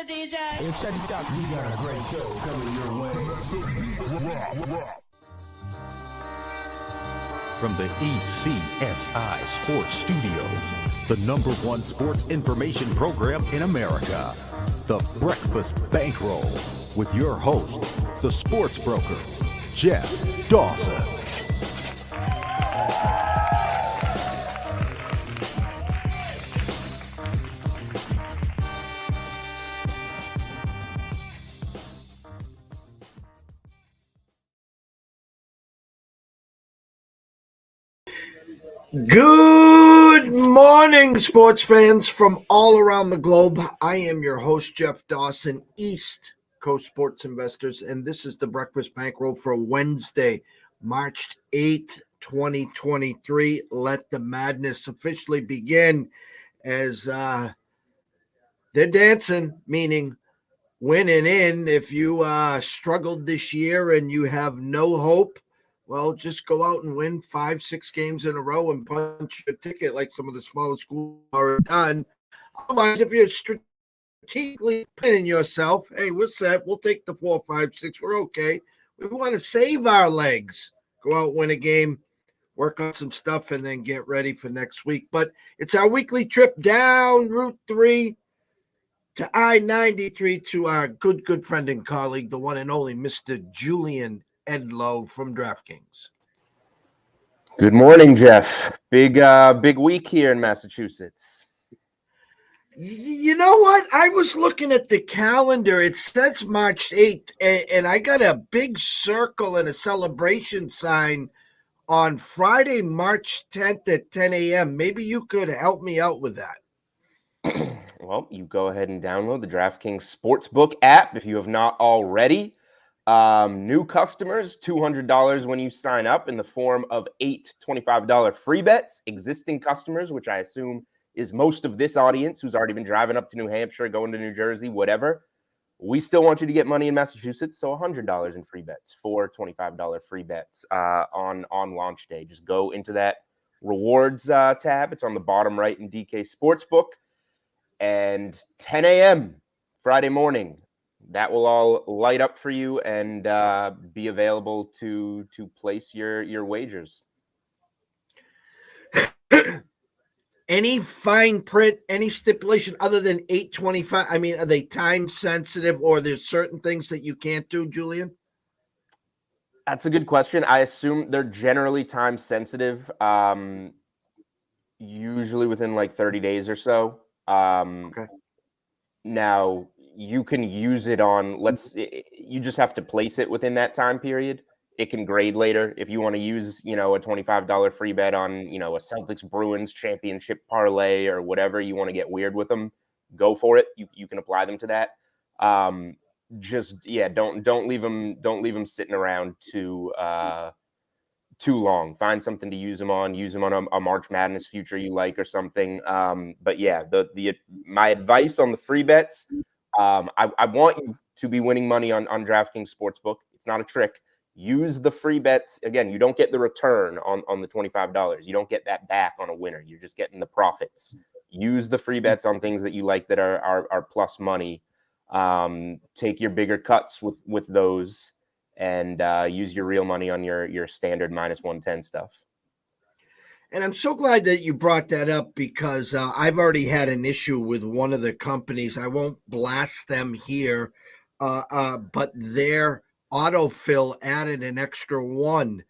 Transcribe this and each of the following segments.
DJ. Hey, check this out. We got a great show coming your way. From the ECSI Sports Studios, the #1 sports information program in America, the Breakfast Bankroll, with your host, the sports broker, Jeff Dawson. Good morning, sports fans from all around the globe. I am your host, Jeff Dawson, East Coast Sports Investors, and this is the Breakfast Bankroll for Wednesday, March 8th, 2023. Let the madness officially begin as they're dancing, meaning winning in. If you struggled this year and you have no hope, well, just go out and win 5-6 games in a row and punch your ticket like some of the smaller schools are done. Otherwise, if you're strategically pinning yourself, hey, we're set. We'll take the 4, 5, 6. We're okay. We want to save our legs. Go out, win a game, work on some stuff, and then get ready for next week. But it's our weekly trip down Route 3 to I-93 to our good friend and colleague, the one and only Mr. Julian Edlow from DraftKings. Good morning, Jeff. Big week here in Massachusetts. You know what? I was looking at the calendar. It says March 8th, and I got a big circle and a celebration sign on Friday, March 10th at 10 a.m. Maybe you could help me out with that. Well, you go ahead and download the DraftKings Sportsbook app if you have not already. New customers, $200 when you sign up in the form of 8 $25 free bets. Existing customers, which I assume is most of this audience who's already been driving up to New Hampshire, going to New Jersey, whatever. We still want you to get money in Massachusetts, so $100 in free bets, 4 $25 free bets on launch day. Just go into that rewards tab. It's on the bottom right in DK Sportsbook. And 10 a.m. Friday morning, that will all light up for you and be available to place your wagers. Any fine print, any stipulation other than 825? I mean, are they time sensitive or there's certain things that you can't do, Julian? That's a good question. I assume they're generally time sensitive, usually within like 30 days or so. Okay. Now you can use it on, you just have to place it within that time period. It can grade later. If you want to use, a $25 free bet on, a Celtics Bruins championship parlay or whatever, you want to get weird with them, go for it. You can apply them to that. Don't leave them sitting around too long. Find something to use them on. Use them on a March Madness future you like or something. But yeah, my advice on the free bets, I want you to be winning money on DraftKings Sportsbook. It's not a trick. Use the free bets. Again, you don't get the return on the $25. You don't get that back on a winner. You're just getting the profits. Use the free bets on things that you like that are plus money. Take your bigger cuts with those. And use your real money on your standard minus 110 stuff. And I'm so glad that you brought that up because I've already had an issue with one of the companies. I won't blast them here, but their autofill added an extra 1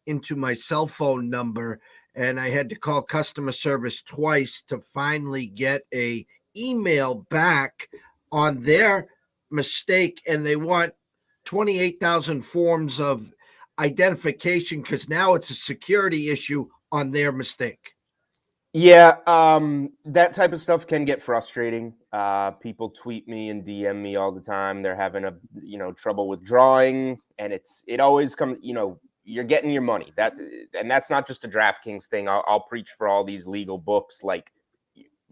into my cell phone number, and I had to call customer service twice to finally get a email back on their mistake, and they want 28,000 forms of identification because now it's a security issue on their mistake. Yeah, that type of stuff can get frustrating. People tweet me and DM me all the time. They're having trouble withdrawing, and it always comes, you're getting your money. And that's not just a DraftKings thing. I'll preach for all these legal books. Like,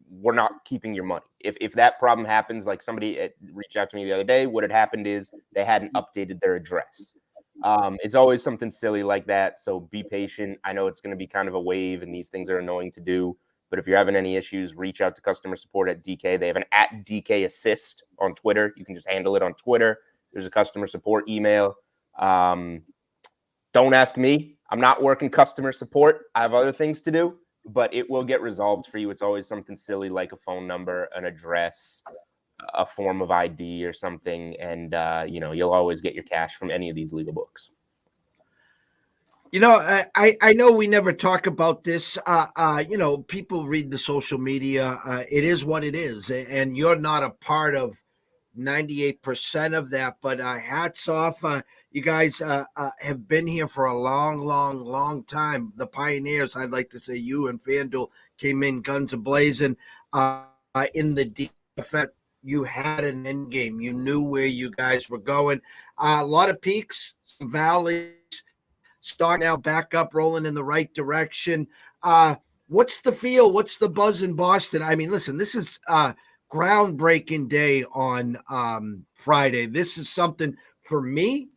we're not keeping your money. If that problem happens, like somebody reached out to me the other day, what had happened is they hadn't updated their address. It's always something silly like that. So be patient. I know it's going to be kind of a wave and these things are annoying to do, But if you're having any issues, reach out to customer support at DK. They have an @DK Assist on Twitter. You can just handle it on Twitter. There's a customer support email. Don't ask me. I'm not working customer support. I have other things to do, but it will get resolved for you. It's always something silly like a phone number, an address, a form of ID or something. And, you'll always get your cash from any of these legal books. I know we never talk about this. People read the social media. It is what it is. And you're not a part of 98% of that, but hats off. You guys have been here for a long, long, long time. The pioneers, I'd like to say you and FanDuel came in guns a-blazing in the DFS. You had an end game. You knew where you guys were going. A lot of peaks, some valleys. Start now back up, rolling in the right direction. What's the feel? What's the buzz in Boston? I mean, listen, this is groundbreaking day on Friday. This is something for me.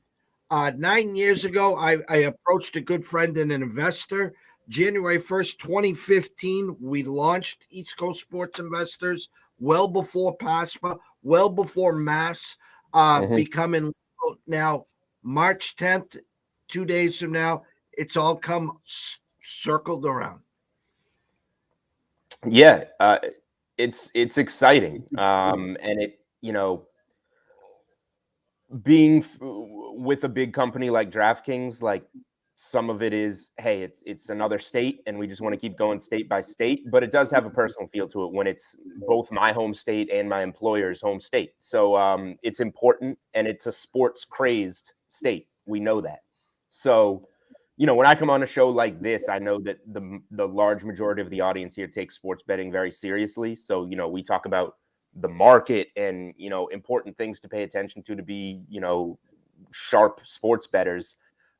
9 years ago, I approached a good friend and an investor. January 1st, 2015, we launched East Coast Sports Investors well before PASPA, well before Mass becoming now March 10th. 2 days from now, it's all come circled around. Yeah, it's exciting. And it, being with a big company like DraftKings, like some of it is, hey, it's another state and we just want to keep going state by state, but it does have a personal feel to it when it's both my home state and my employer's home state. So it's important, and it's a sports crazed state. We know that. So, when I come on a show like this, I know that the large majority of the audience here takes sports betting very seriously. So, we talk about the market and, important things to pay attention to be, sharp sports bettors.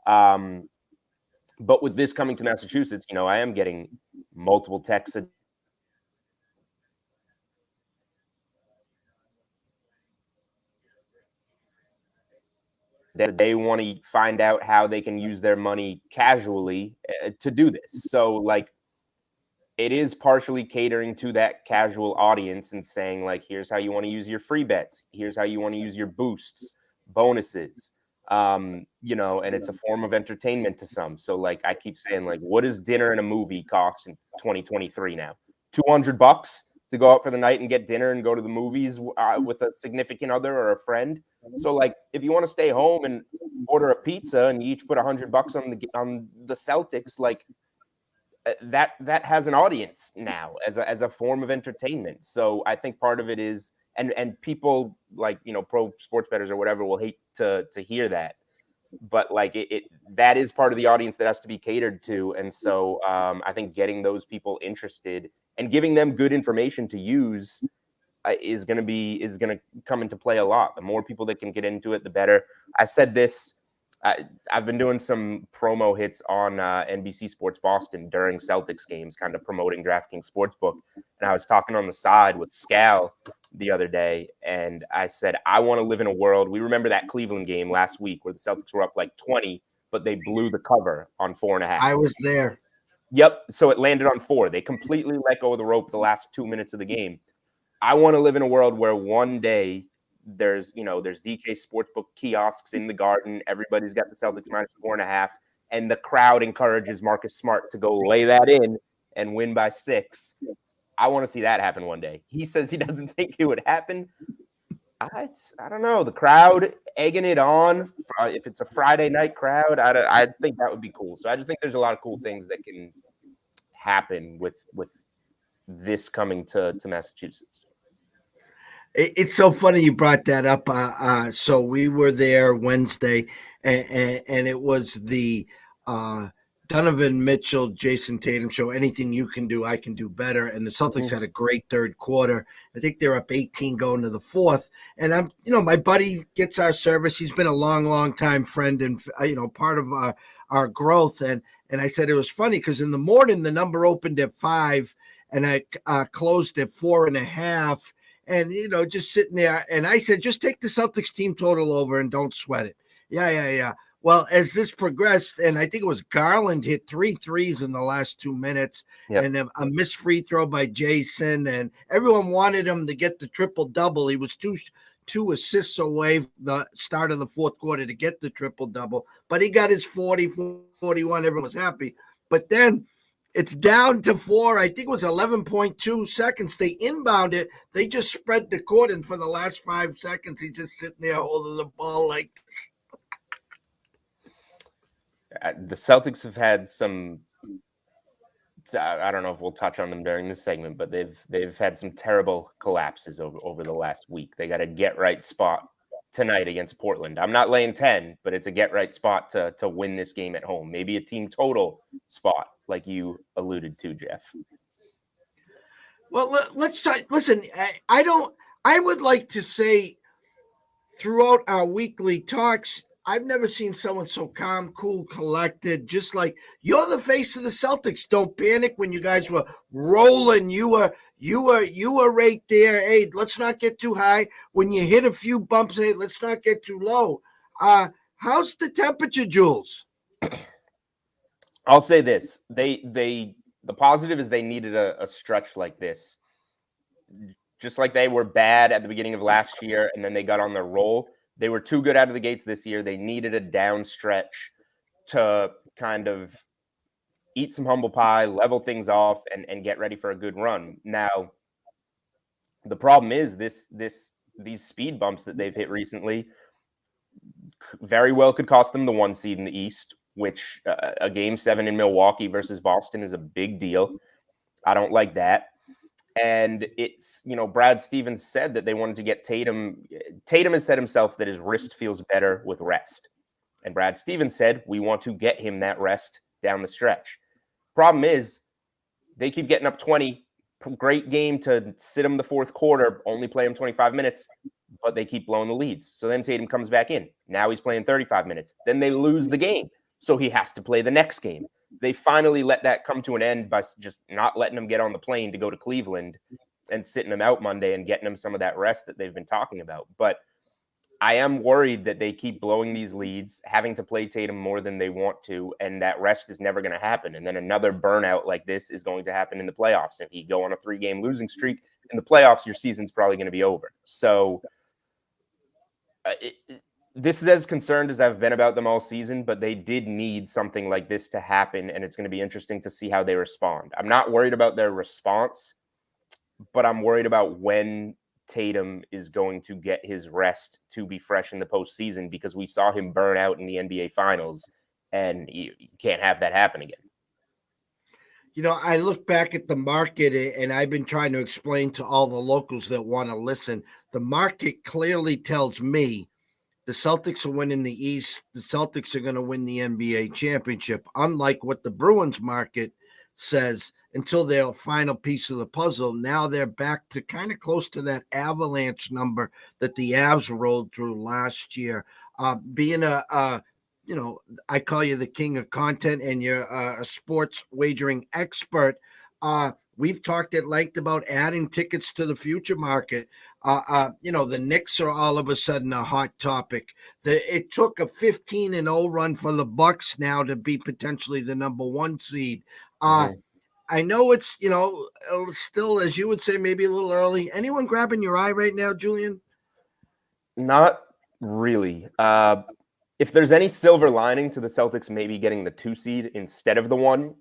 But with this coming to Massachusetts, I am getting multiple texts they want to find out how they can use their money casually to do this. So it is partially catering to that casual audience and saying here's how you want to use your free bets. Here's how you want to use your boosts, bonuses, and it's a form of entertainment to some. So I keep saying, what does dinner and a movie cost in 2023 now? $200 to go out for the night and get dinner and go to the movies with a significant other or a friend. So if you want to stay home and order a pizza and you each put $100 on the Celtics, that has an audience now as a form of entertainment. So I think part of it is, and people pro sports bettors or whatever will hate to hear that, but that is part of the audience that has to be catered to. And so I think getting those people interested and giving them good information to use is going to come into play a lot. The more people that can get into it, the better. I said this. I've been doing some promo hits on NBC Sports Boston during Celtics games, kind of promoting DraftKings Sportsbook. And I was talking on the side with Scal the other day, and I said, I want to live in a world. We remember that Cleveland game last week where the Celtics were up 20, but they blew the cover on 4.5. I was there. Yep. So it landed on 4. They completely let go of the rope the last 2 minutes of the game. I want to live in a world where one day there's DK Sportsbook kiosks in the Garden. Everybody's got the Celtics minus 4.5, and the crowd encourages Marcus Smart to go lay that in and win by 6. I want to see that happen one day. He says he doesn't think it would happen. I don't know. The crowd egging it on. If it's a Friday night crowd, I think that would be cool. So I just think there's a lot of cool things that can happen with this coming to Massachusetts. It's so funny you brought that up. So we were there Wednesday, and it was the Donovan Mitchell, Jason Tatum show. Anything you can do, I can do better. And the Celtics had a great third quarter. I think they're up 18 going to the fourth. And my buddy gets our service. He's been a long, long time friend and part of our growth. And I said it was funny because in the morning the number opened at 5, and I closed at 4.5. And, just sitting there. And I said, just take the Celtics team total over and don't sweat it. Yeah. Well, as this progressed, and I think it was Garland hit 3 threes in the last 2 minutes, Yep. and a missed free throw by Jason, and everyone wanted him to get the triple double. He was two assists away the start of the fourth quarter to get the triple double, but he got his 40, 41. Everyone was happy. But then it's down to 4. I think it was 11.2 seconds. They inbound it. They just spread the court, and for the last 5 seconds, he's just sitting there holding the ball like this. The Celtics have had some. I don't know if we'll touch on them during this segment, but they've had some terrible collapses over the last week. They got a get right spot tonight against Portland. I'm not laying 10, but it's a get right spot to win this game at home. Maybe a team total spot, like you alluded to, Jeff. Well, let's try. Listen, I would like to say throughout our weekly talks, I've never seen someone so calm, cool, collected. Just like you're the face of the Celtics. Don't panic when you guys were rolling. You were right there. Hey, let's not get too high. When you hit a few bumps, hey, let's not get too low. How's the temperature, Jules? I'll say this: the positive is they needed a stretch like this, just like they were bad at the beginning of last year, and then they got on their roll. They were too good out of the gates this year. They needed a down stretch to kind of eat some humble pie, level things off, and get ready for a good run. Now, the problem is these speed bumps that they've hit recently very well could cost them the 1 seed in the East, which a game 7 in Milwaukee versus Boston is a big deal. I don't like that. And it's, Brad Stevens said that they wanted to get Tatum. Tatum has said himself that his wrist feels better with rest. And Brad Stevens said, we want to get him that rest down the stretch. Problem is, they keep getting up 20. Great game to sit him the fourth quarter, only play him 25 minutes, but they keep blowing the leads. So then Tatum comes back in. Now he's playing 35 minutes. Then they lose the game. So he has to play the next game. They finally let that come to an end by just not letting him get on the plane to go to Cleveland and sitting him out Monday and getting him some of that rest that they've been talking about. But I am worried that they keep blowing these leads, having to play Tatum more than they want to, and that rest is never going to happen. And then another burnout like this is going to happen in the playoffs. If you go on a 3-game losing streak in the playoffs, your season's probably going to be over. So this is as concerned as I've been about them all season, but they did need something like this to happen, and it's going to be interesting to see how they respond. I'm not worried about their response, but I'm worried about when Tatum is going to get his rest to be fresh in the postseason, because we saw him burn out in the NBA Finals, and you can't have that happen again. I look back at the market, and I've been trying to explain to all the locals that want to listen. The market clearly tells me the Celtics are winning the East. The Celtics are going to win the NBA championship, unlike what the Bruins market says until their final piece of the puzzle. Now they're back to kind of close to that avalanche number that the Avs rolled through last year. Being I call you the king of content, and you're a sports wagering expert. We've talked at length about adding tickets to the future market. The Knicks are all of a sudden a hot topic. It took a 15-0 run for the Bucks now to be potentially the number 1 seed. I know it's, still, as you would say, maybe a little early. Anyone grabbing your eye right now, Julian? Not really. If there's any silver lining to the Celtics maybe getting the 2 seed instead of the 1,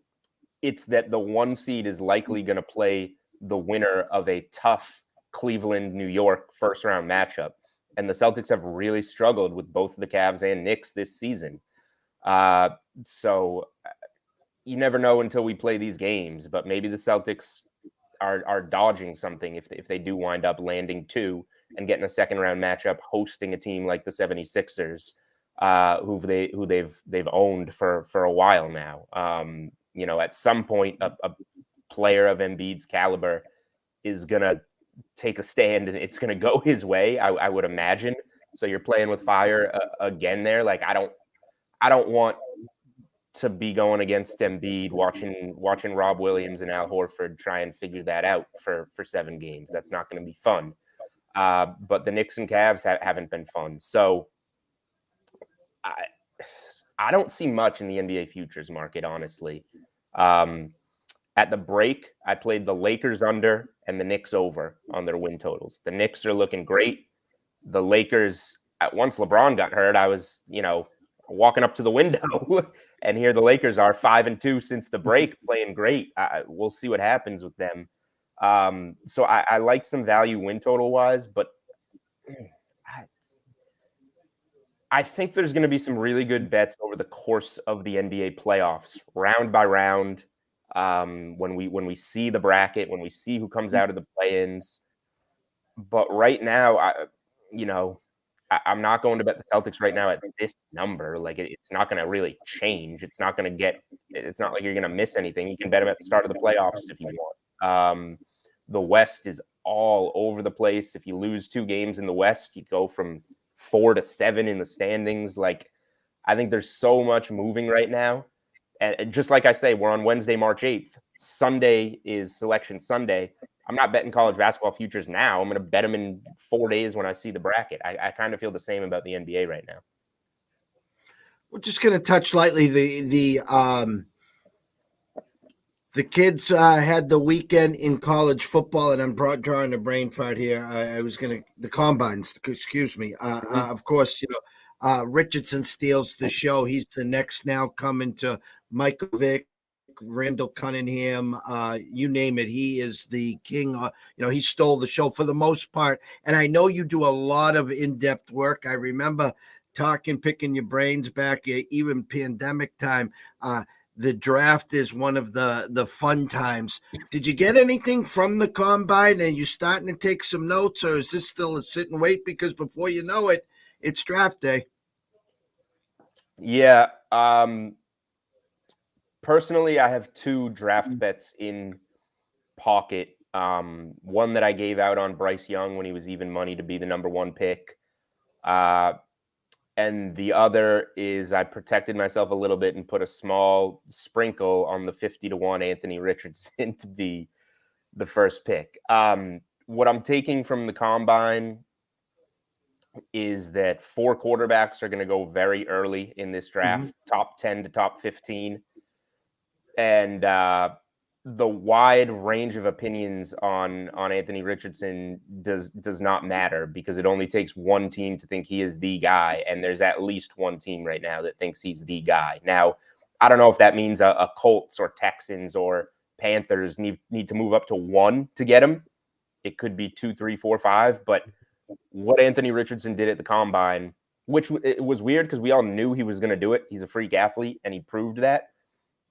it's that the 1 seed is likely going to play the winner of a tough Cleveland-New York first-round matchup. And the Celtics have really struggled with both the Cavs and Knicks this season. So you never know until we play these games, but maybe the Celtics are dodging something if they do wind up landing 2 and getting a second-round matchup hosting a team like the 76ers, who they've owned for a while now. At some point, a player of Embiid's caliber is going to take a stand, and it's going to go his way, I would imagine. So you're playing with fire again there. Like, I don't want to be going against Embiid, watching Rob Williams and Al Horford try and figure that out for 7 games. That's not going to be fun. But the Knicks and Cavs haven't been fun. So I don't see much in the NBA futures market, honestly. At the break, I played the Lakers under and the Knicks over on their win totals. The Knicks are looking great. The Lakers, once LeBron got hurt, I was, walking up to the window, and here the Lakers are 5-2 since the break, playing great. We'll see what happens with them. So I like some value win total wise, but I think there's going to be some really good bets over the course of the NBA playoffs, round by round. When we see the bracket, when we see who comes out of the play-ins. But right now, I'm not going to bet the Celtics right now at this number. Like it's not going to really change. It's not like you're going to miss anything. You can bet them at the start of the playoffs if you want. The West is all over the place. If you lose 2 games in the West, you go from 4 to 7 in the standings. Like, I think there's so much moving right now. And just like I say, we're on Wednesday, March 8th. Sunday is Selection Sunday. I'm not betting college basketball futures now. I'm going to bet them in 4 days when I see the bracket. I kind of feel the same about the NBA right now. We're just going to touch lightly. The kids had the weekend in college football, and I'm drawing a brain fart here. The combines, excuse me. Of course, Richardson steals the show. He's the next now coming to Michael Vick, Randall Cunningham, you name it. He is the king. He stole the show for the most part. And I know you do a lot of in-depth work. I remember picking your brains back, even pandemic time. The draft is one of the fun times. Did you get anything from the combine? And you starting to take some notes, or is this still a sit and wait? Because before you know it, it's draft day. Yeah. Personally, I have 2 draft bets in pocket. One that I gave out on Bryce Young when he was even money to be the number 1 pick. And the other is I protected myself a little bit and put a small sprinkle on the 50-1 Anthony Richardson to be the first pick. What I'm taking from the combine is that 4 quarterbacks are going to go very early in this draft, top 10 to top 15. And the wide range of opinions on Anthony Richardson does not matter, because it only takes one team to think he is the guy, and there's at least one team right now that thinks he's the guy. Now, I don't know if that means a Colts or Texans or Panthers need to move up to 1 to get him. It could be 2, 3, 4, 5. But what Anthony Richardson did at the combine, which it was weird because we all knew he was going to do it. He's a freak athlete, and he proved that.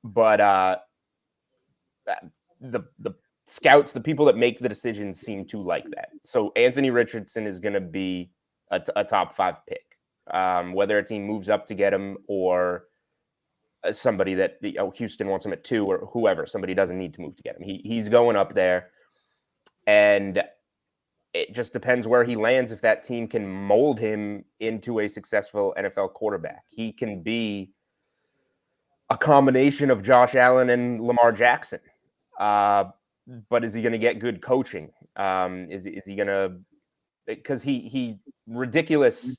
But the scouts, the people that make the decisions, seem to like that. So Anthony Richardson is going to be a top 5 pick, whether a team moves up to get him or somebody that Houston wants him at 2 or whoever. Somebody doesn't need to move to get him. He's going up there, and it just depends where he lands if that team can mold him into a successful NFL quarterback. He can be a combination of Josh Allen and Lamar Jackson. But is he going to get good coaching? Is he going to, because he ridiculous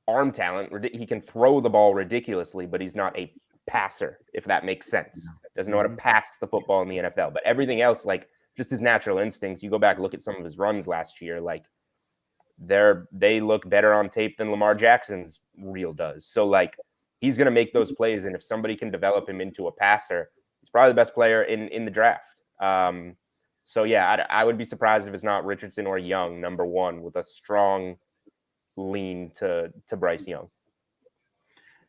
arm talent. He can throw the ball ridiculously, but he's not a passer, if that makes sense. Doesn't know how to pass the football in the NFL. But everything else, like just his natural instincts, you go back, look at some of his runs last year, like they look better on tape than Lamar Jackson's reel does. So like, he's going to make those plays, and if somebody can develop him into a passer, he's probably the best player in the draft. So yeah, I would be surprised if it's not Richardson or Young, number 1, with a strong lean to Bryce Young.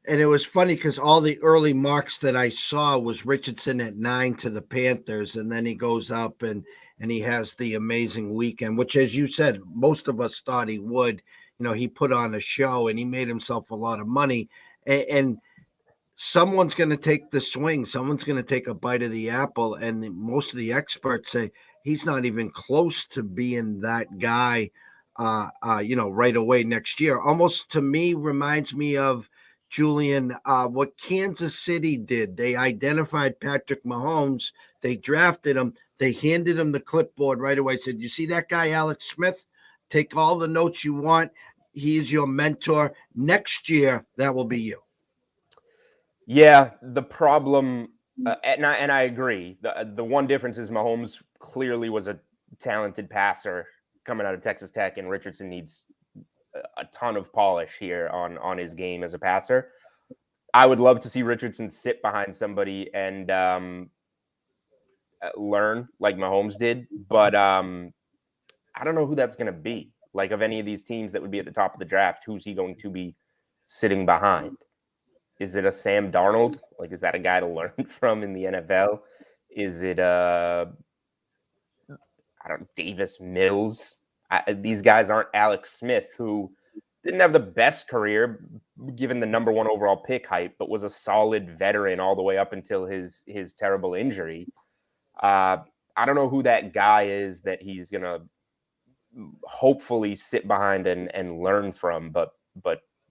And it was funny because all the early marks that I saw was Richardson at 9 to the Panthers, and then he goes up and he has the amazing weekend, which, as you said, most of us thought he would. He put on a show and he made himself a lot of money. And someone's going to take the swing. Someone's going to take a bite of the apple. And most of the experts say he's not even close to being that guy, right away next year. Almost, to me, reminds me of Julian, what Kansas City did. They identified Patrick Mahomes. They drafted him. They handed him the clipboard right away. Said, you see that guy, Alex Smith? Take all the notes you want. He is your mentor. Next year, that will be you. Yeah, the problem, and I agree. The one difference is Mahomes clearly was a talented passer coming out of Texas Tech, and Richardson needs a ton of polish here on his game as a passer. I would love to see Richardson sit behind somebody and learn like Mahomes did, but I don't know who that's going to be. Like, of any of these teams that would be at the top of the draft, who's he going to be sitting behind? Is it a Sam Darnold? Like, is that a guy to learn from in the NFL? Is it I don't Davis Mills? These guys aren't Alex Smith, who didn't have the best career given the number one overall pick hype, but was a solid veteran all the way up until his terrible injury. I don't know who that guy is that he's gonna hopefully sit behind and learn from, but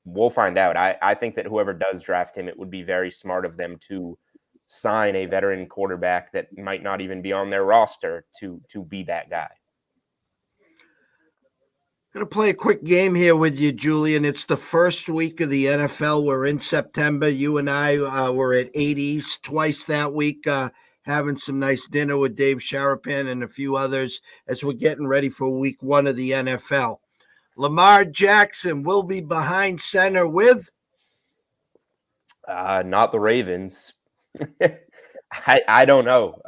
we'll find out. I think that whoever does draft him, it would be very smart of them to sign a veteran quarterback that might not even be on their roster to be that guy. I'm going to play a quick game here with you, Julian. It's the first week of the NFL. We're in September. You and I were at 80s twice that week, having some nice dinner with Dave Sharapan and a few others as we're getting ready for week one of the NFL. Lamar Jackson will be behind center with? Not the Ravens. I don't know.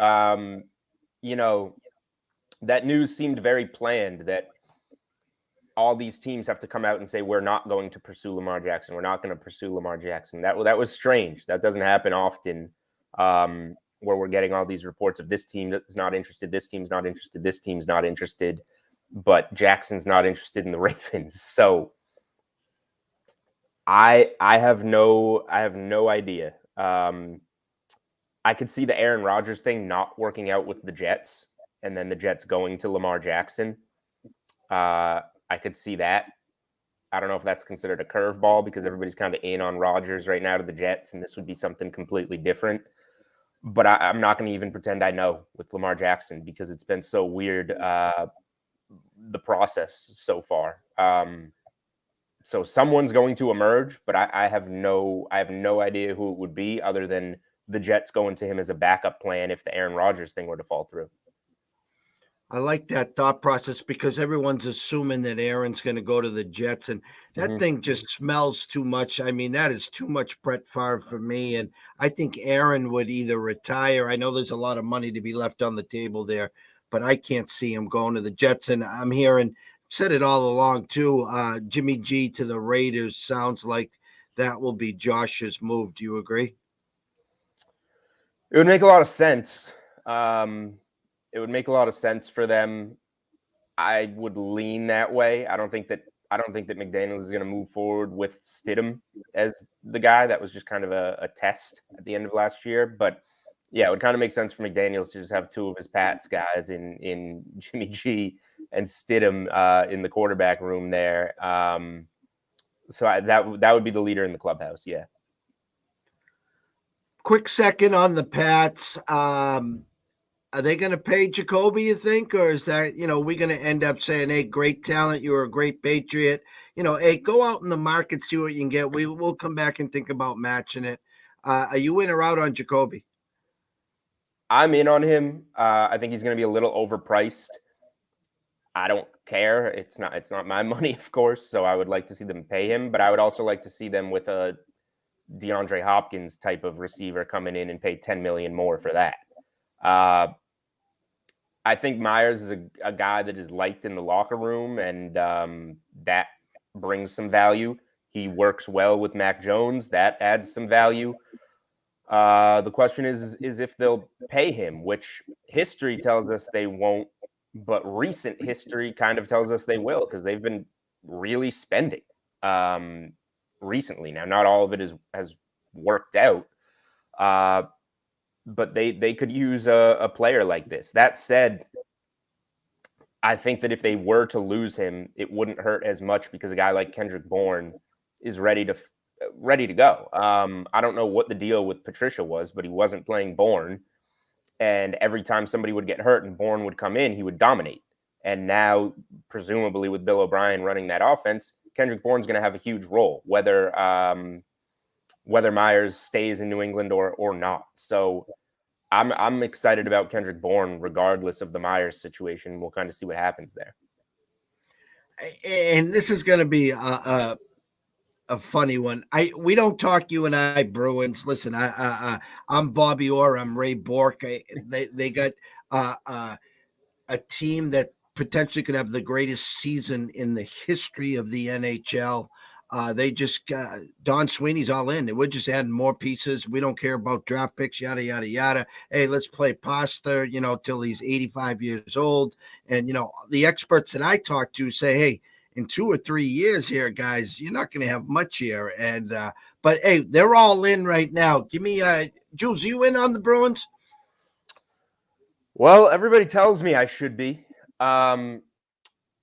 That news seemed very planned that all these teams have to come out and say, we're not going to pursue Lamar Jackson. We're not going to pursue Lamar Jackson. That was strange. That doesn't happen often, where we're getting all these reports of this team that's not interested, this team's not interested, this team's not interested, but Jackson's not interested in the Ravens. So I have no idea. I could see the Aaron Rodgers thing not working out with the Jets, and then the Jets going to Lamar Jackson. I could see that. I don't know if that's considered a curveball because everybody's kind of in on Rodgers right now to the Jets, and this would be something completely different. But I'm not going to even pretend I know with Lamar Jackson because it's been so weird, the process so far. So someone's going to emerge, but I have no idea who it would be other than the Jets going to him as a backup plan if the Aaron Rodgers thing were to fall through. I like that thought process because everyone's assuming that Aaron's going to go to the Jets, and that thing just smells too much. I mean, that is too much Brett Favre for me, and I think Aaron would either retire. I know there's a lot of money to be left on the table there, but I can't see him going to the Jets. And I'm hearing, said it all along too, Jimmy G to the Raiders sounds like that will be Josh's move. Do you agree? It would make a lot of sense. It would make a lot of sense for them. I would lean that way. I don't think that McDaniels is going to move forward with Stidham as the guy. That was just kind of a test at the end of last year. But yeah, it would kind of make sense for McDaniels to just have two of his Pats guys in Jimmy G and Stidham in the quarterback room there. So that would be the leader in the clubhouse. Yeah. Quick second on the Pats. Are they going to pay Jacoby, you think? Or is that, we're going to end up saying, hey, great talent. You're a great Patriot. Hey, go out in the market, see what you can get. We'll come back and think about matching it. Are you in or out on Jacoby? I'm in on him. I think he's going to be a little overpriced. I don't care. It's not my money, of course. So I would like to see them pay him, but I would also like to see them with a DeAndre Hopkins type of receiver coming in and pay $10 million more for that. I think Myers is a guy that is liked in the locker room, and that brings some value. He works well with Mac Jones. That adds some value. The question is if they'll pay him, which history tells us they won't, but recent history kind of tells us they will because they've been really spending recently. Now, not all of it has worked out, but they could use a player like this. That said, I think that if they were to lose him, it wouldn't hurt as much because a guy like Kendrick Bourne is ready to go. I don't know what the deal with Patricia was, but he wasn't playing Bourne. And every time somebody would get hurt and Bourne would come in, he would dominate. And now, presumably with Bill O'Brien running that offense, Kendrick Bourne's going to have a huge role, whether whether Myers stays in New England or not. So I'm excited about Kendrick Bourne, regardless of the Myers situation. We'll kind of see what happens there. And this is going to be a funny one. We don't talk, you and I, Bruins. Listen, I'm Bobby Orr. I'm Ray Bork. They got a team that potentially could have the greatest season in the history of the NHL. They just Don Sweeney's all in. We're just adding more pieces. We don't care about draft picks, yada yada yada. Hey, let's play Pasta, till he's 85 years old. And the experts that I talk to say, hey, in 2 or 3 years here, guys, you're not going to have much here. And but hey, they're all in right now. Give me Jules, you in on the Bruins? Well, everybody tells me I should be. I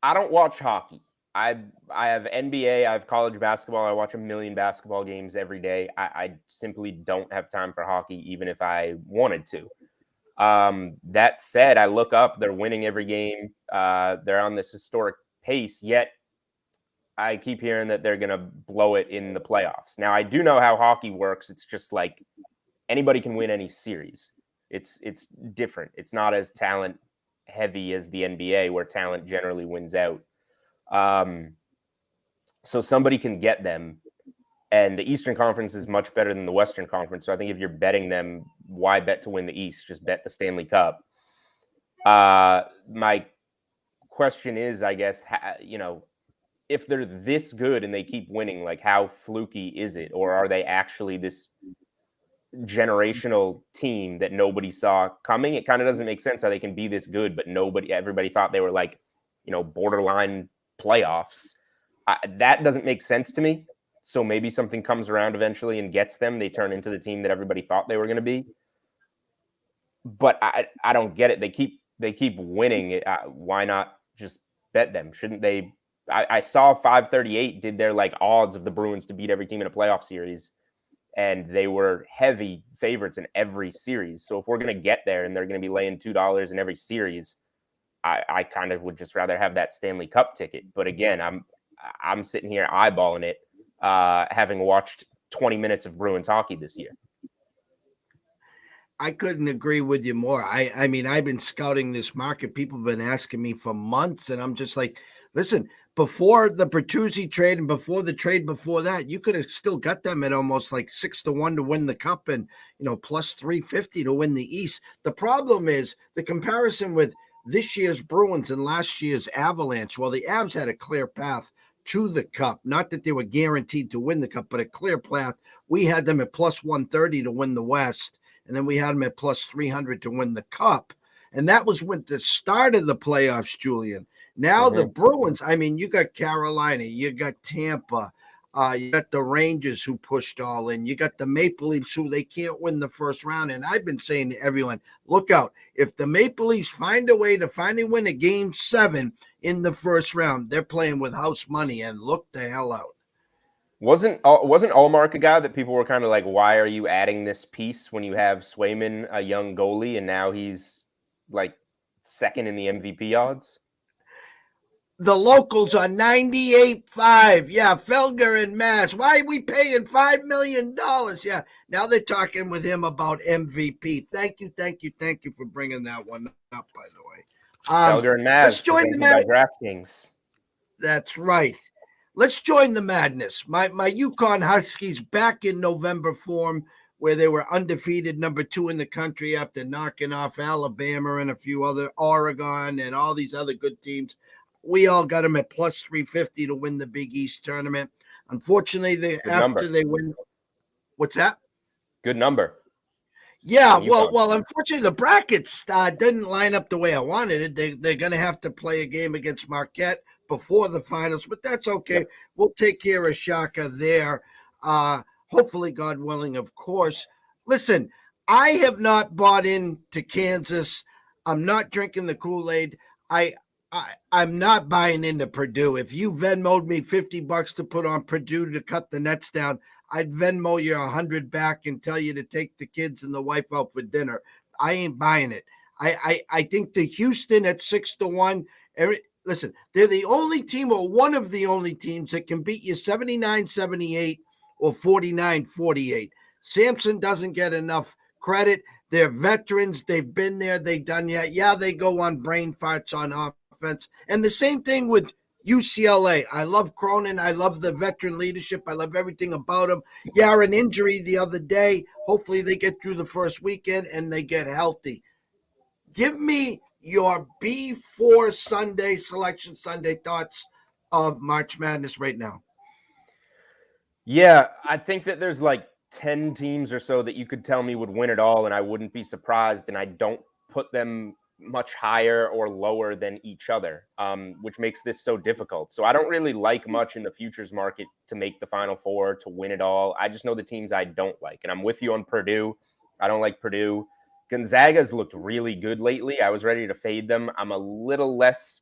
don't watch hockey. I have NBA, I have college basketball. I watch a million basketball games every day. I simply don't have time for hockey, even if I wanted to. That said, I look up, they're winning every game. They're on this historic pace, yet I keep hearing that they're going to blow it in the playoffs. Now, I do know how hockey works. It's just like anybody can win any series. It's different. It's not as talent heavy as the NBA, where talent generally wins out. So somebody can get them, and the Eastern Conference is much better than the Western Conference. So I think if you're betting them, why bet to win the East? Just bet the Stanley Cup. My question is, I guess, if they're this good and they keep winning, like how fluky is it? Or are they actually this generational team that nobody saw coming? It kind of doesn't make sense how they can be this good, but everybody thought they were like, borderline playoffs. That doesn't make sense to me. So maybe something comes around eventually and gets them. They turn into the team that everybody thought they were going to be. But I don't get it. They keep winning. Why not just bet them? Shouldn't they? I saw 538 did their like odds of the Bruins to beat every team in a playoff series, and they were heavy favorites in every series. So if we're going to get there and they're going to be laying $2 in every series, I kind of would just rather have that Stanley Cup ticket. But again, I'm sitting here eyeballing it, having watched 20 minutes of Bruins hockey this year. I couldn't agree with you more. I mean, I've been scouting this market. People have been asking me for months, and I'm just like, listen, before the Bertuzzi trade and before the trade before that, you could have still got them at almost like 6-1 to win the cup and, plus 350 to win the East. The problem is the comparison with this year's Bruins and last year's Avalanche. Well, the Avs had a clear path to the cup. Not that they were guaranteed to win the cup, but a clear path. We had them at plus 130 to win the West, and then we had them at plus 300 to win the cup. And that was with the start of the playoffs, Julian. Now the Bruins, I mean, you got Carolina, you got Tampa, you got the Rangers who pushed all in. You got the Maple Leafs who they can't win the first round. And I've been saying to everyone, look out. If the Maple Leafs find a way to finally win a game 7 in the first round, they're playing with house money, and look the hell out. Wasn't Allmark a guy that people were kind of like, why are you adding this piece when you have Swayman, a young goalie, and now he's like second in the MVP odds? The locals are 98.5. Yeah, Felger and Mass. Why are we paying $5 million? Yeah, now they're talking with him about MVP. Thank you for bringing that one up, by the way. Felger and Mass. Let's join the madness. DraftKings. That's right. Let's join the madness. My Yukon Huskies back in November form, where they were undefeated, number 2 in the country after knocking off Alabama and a few other, Oregon and all these other good teams. We all got them at plus 350 to win the Big East tournament. Unfortunately, they win. What's that? Good number. Yeah, well, unfortunately, the brackets didn't line up the way I wanted it. They're going to have to play a game against Marquette before the finals, but that's okay. Yep. We'll take care of Shaka there. Hopefully, God willing, of course. Listen, I have not bought into Kansas. I'm not drinking the Kool-Aid. I'm not buying into Purdue. If you Venmo'd me $50 to put on Purdue to cut the nets down, I'd Venmo you $100 back and tell you to take the kids and the wife out for dinner. I ain't buying it. I think the Houston at 6-1. Listen, they're the only team or one of the only teams that can beat you 79-78 or 49-48. Samson doesn't get enough credit. They're veterans. They've been there. They've done that. Yeah, they go on brain farts on offense. And the same thing with UCLA. I love Cronin. I love the veteran leadership. I love everything about him. Yeah, an injury the other day. Hopefully they get through the first weekend and they get healthy. Give me your before Sunday selection Sunday thoughts of March Madness right now. Yeah, I think that there's like 10 teams or so that you could tell me would win it all, and I wouldn't be surprised. And I don't put them much higher or lower than each other, which makes this so difficult. So I don't really like much in the futures market to make the Final Four, to win it all. I just know the teams I don't like. And I'm with you on Purdue. I don't like Purdue. Gonzaga's looked really good lately. I was ready to fade them. I'm a little less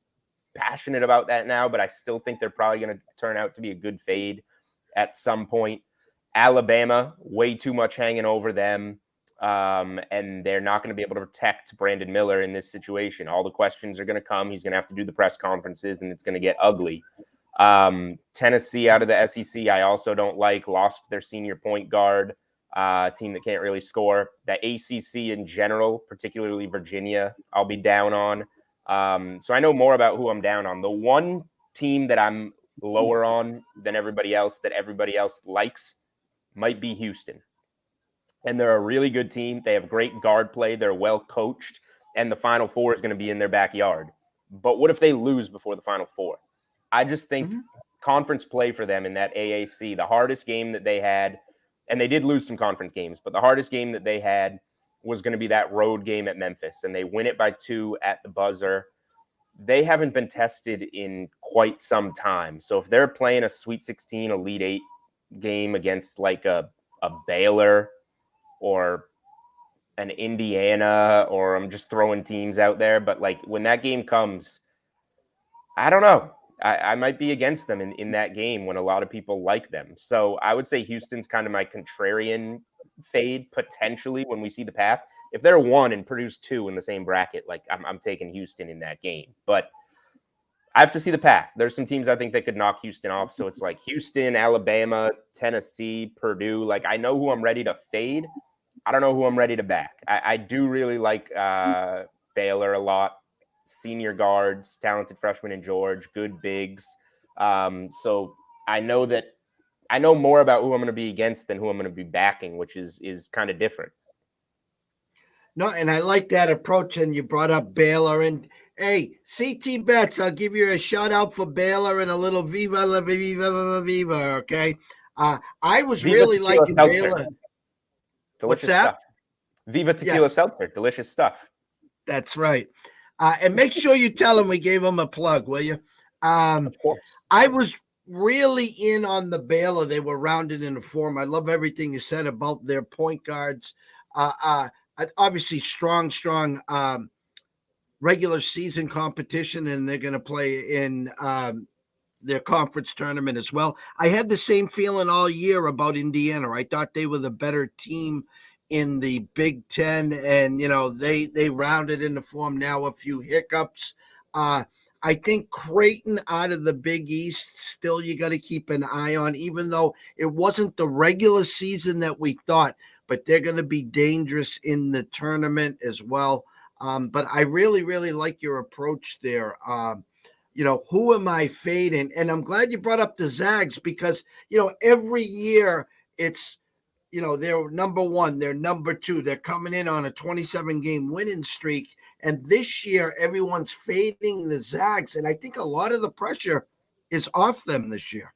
passionate about that now, but I still think they're probably going to turn out to be a good fade at some point. Alabama, way too much hanging over them. And they're not going to be able to protect Brandon Miller in this situation. All the questions are going to come. He's going to have to do the press conferences, and it's going to get ugly. Tennessee out of the SEC, I also don't like. Lost their senior point guard, team that can't really score. The ACC in general, particularly Virginia, I'll be down on. So I know more about who I'm down on. The one team that I'm lower on than everybody else that everybody else likes might be Houston. And they're a really good team. They have great guard play. They're well coached. And the Final Four is going to be in their backyard. But what if they lose before the Final Four? I just think conference play for them in that AAC, the hardest game that they had, and they did lose some conference games, but the hardest game that they had was going to be that road game at Memphis. And they win it by 2 at the buzzer. They haven't been tested in quite some time. So if they're playing a Sweet 16, Elite 8 game against like a Baylor or an Indiana, or I'm just throwing teams out there, but like when that game comes, I don't know. I might be against them in that game when a lot of people like them. So I would say Houston's kind of my contrarian fade potentially when we see the path. If they're 1 and Purdue's 2 in the same bracket, like I'm taking Houston in that game. But I have to see the path. There's some teams I think that could knock Houston off. So it's like Houston, Alabama, Tennessee, Purdue. Like I know who I'm ready to fade. I don't know who I'm ready to back. I do really like Baylor a lot. Senior guards, talented freshman in George, good bigs. So I know more about who I'm going to be against than who I'm going to be backing, which is kind of different. No, and I like that approach. And you brought up Baylor. And hey, CT Bets, I'll give you a shout out for Baylor and a little Viva la Viva Viva. Okay. I was Viva really Tequila liking Seltzer. Baylor. Delicious What's that? Stuff. Viva Tequila Yes. Seltzer. Delicious stuff. That's right. And make sure you tell them we gave them a plug, will you? Of course. I was really in on the Baylor. They were rounded in the form. I love everything you said about their point guards. Obviously, strong regular season competition, and they're going to play in their conference tournament as well. I had the same feeling all year about Indiana. I thought they were the better team in the Big Ten, and they rounded into form. Now a few hiccups. I think Creighton out of the Big East, still you got to keep an eye on, even though it wasn't the regular season that we thought, but they're going to be dangerous in the tournament as well. But I really, really like your approach there. Who am I fading? And I'm glad you brought up the Zags because, every year it's, they're number 1, they're number 2, they're coming in on a 27-game winning streak. And this year, everyone's fading the Zags. And I think a lot of the pressure is off them this year.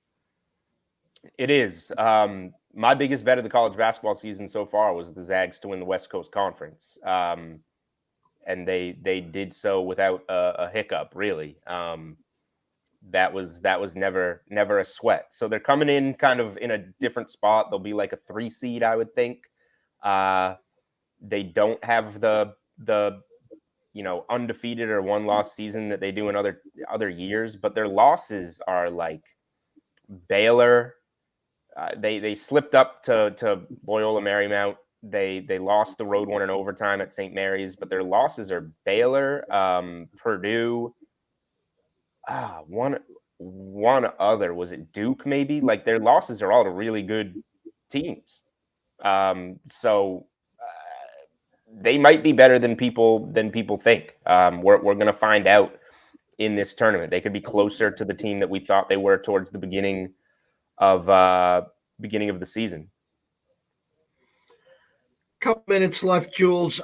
It is. My biggest bet of the college basketball season so far was the Zags to win the West Coast Conference. And they did so without a hiccup, really. That was never a sweat. So they're coming in kind of in a different spot. They'll be like a 3 seed, I would think. They don't have the undefeated or 1-loss season that they do in other years, but their losses are like Baylor. They slipped up to Loyola Marymount. They lost the road one in overtime at St. Mary's, but their losses are Baylor, Purdue. One other, was it Duke maybe? Like their losses are all to really good teams. So they might be better than people think. We're going to find out in this tournament. They could be closer to the team that we thought they were towards the beginning of the season. Couple minutes left, Jules.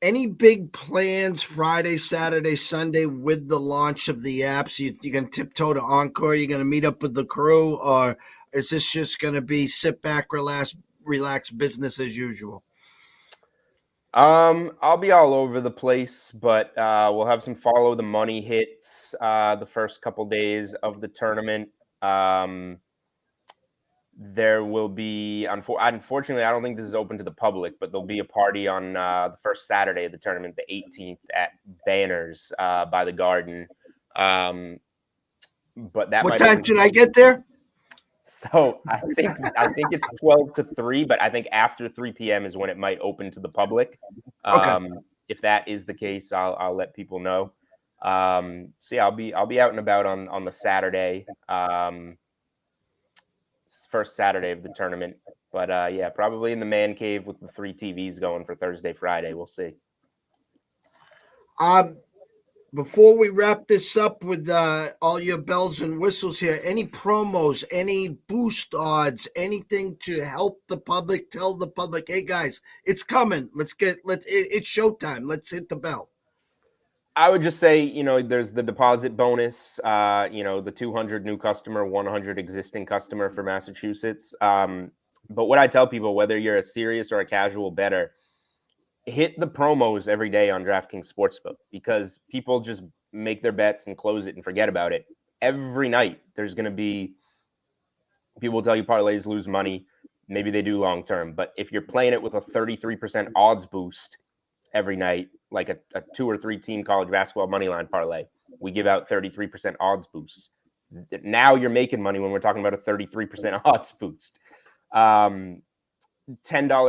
Any big plans Friday, Saturday, Sunday with the launch of the apps? You going to tiptoe to Encore? You going to meet up with the crew, or is this just going to be sit back, relax, business as usual? I'll be all over the place, but we'll have some follow the money hits the first couple days of the tournament. There will be, unfortunately, I don't think this is open to the public, but there'll be a party on the first Saturday of the tournament, the 18th, at Banners by the Garden. But that what time should I get there? So I think it's 12 to 3, but I think after 3 p.m. is when it might open to the public. Okay. If that is the case, I'll let people know. So yeah, I'll be out and about on the Saturday, first Saturday of the tournament. But yeah, probably in the man cave with the 3 TVs going for Thursday, Friday. We'll see. Before we wrap this up with all your bells and whistles here, any promos, any boost odds, anything to help the public, tell the public, hey guys, it's coming. It's showtime. Let's hit the bell. I would just say, there's the deposit bonus, the 200 new customer, 100 existing customer for Massachusetts. But what I tell people, whether you're a serious or a casual bettor, hit the promos every day on DraftKings Sportsbook, because people just make their bets and close it and forget about it. Every night there's going to be people will tell you parlays lose money. Maybe they do long term, but if you're playing it with a 33% odds boost every night, like a 2 or 3 team college basketball money line parlay, we give out 33% odds boosts. Now you're making money when we're talking about a 33% odds boost. $10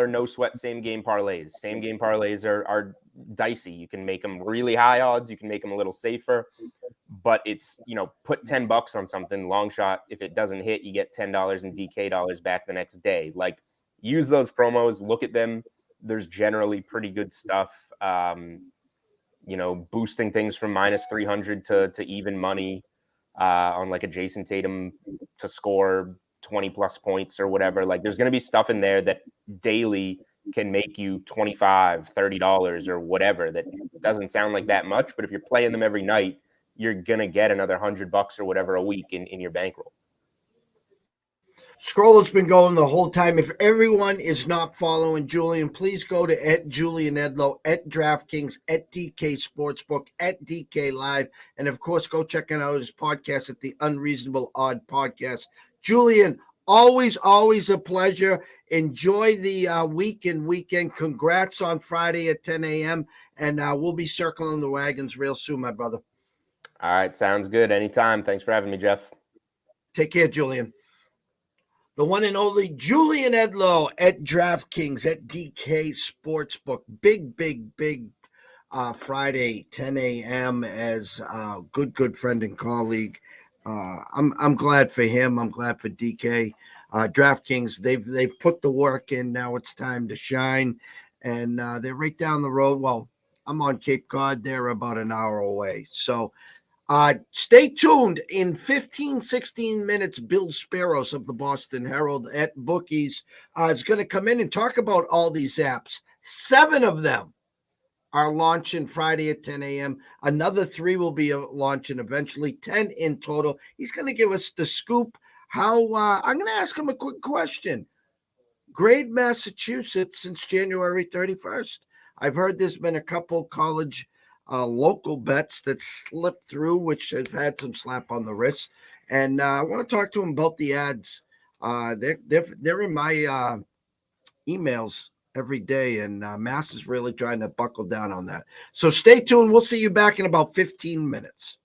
no sweat same game parlays. Same game parlays are dicey. You can make them really high odds. You can make them a little safer, but it's, put $10 on something long shot. If it doesn't hit, you get $10 in DK dollars back the next day. Like, use those promos, look at them. There's generally pretty good stuff. Boosting things from minus 300 to even money on like a Jason Tatum to score 20 plus points or whatever. Like, there's going to be stuff in there that daily can make you $25, $30 or whatever. That doesn't sound like that much, but if you're playing them every night, you're going to get another $100 or whatever a week in your bankroll. Scroll has been going the whole time. If everyone is not following Julian, please go to @Julian Edlow, @DraftKings, @DK Sportsbook, @DK Live, and of course, go check out his podcast at the Unreasonable Odd Podcast. Julian, always a pleasure. Enjoy the weekend. Congrats on Friday at 10 a.m. And we'll be circling the wagons real soon, my brother. All right, sounds good. Anytime. Thanks for having me, Jeff. Take care, Julian. The one and only Julian Edlow at DraftKings, @DK Sportsbook. Big Friday, 10 a.m. as a good friend and colleague. I'm glad for him. I'm glad for DK. DraftKings, they've put the work in. Now it's time to shine, and they're right down the road. Well, I'm on Cape Cod. They're about an hour away. So stay tuned. In 16 minutes, Bill Sparrows of the Boston Herald at Bookies is going to come in and talk about all these apps. 7 of them are launching Friday at 10 a.m. Another 3 will be launching eventually, 10 in total. He's going to give us the scoop. I'm going to ask him a quick question. Grade Massachusetts since January 31st. I've heard there's been a couple college local bets that slipped through, which have had some slap on the wrist. And I want to talk to him about the ads. They're in my emails every day, and Mass is really trying to buckle down on that. So stay tuned. We'll see you back in about 15 minutes.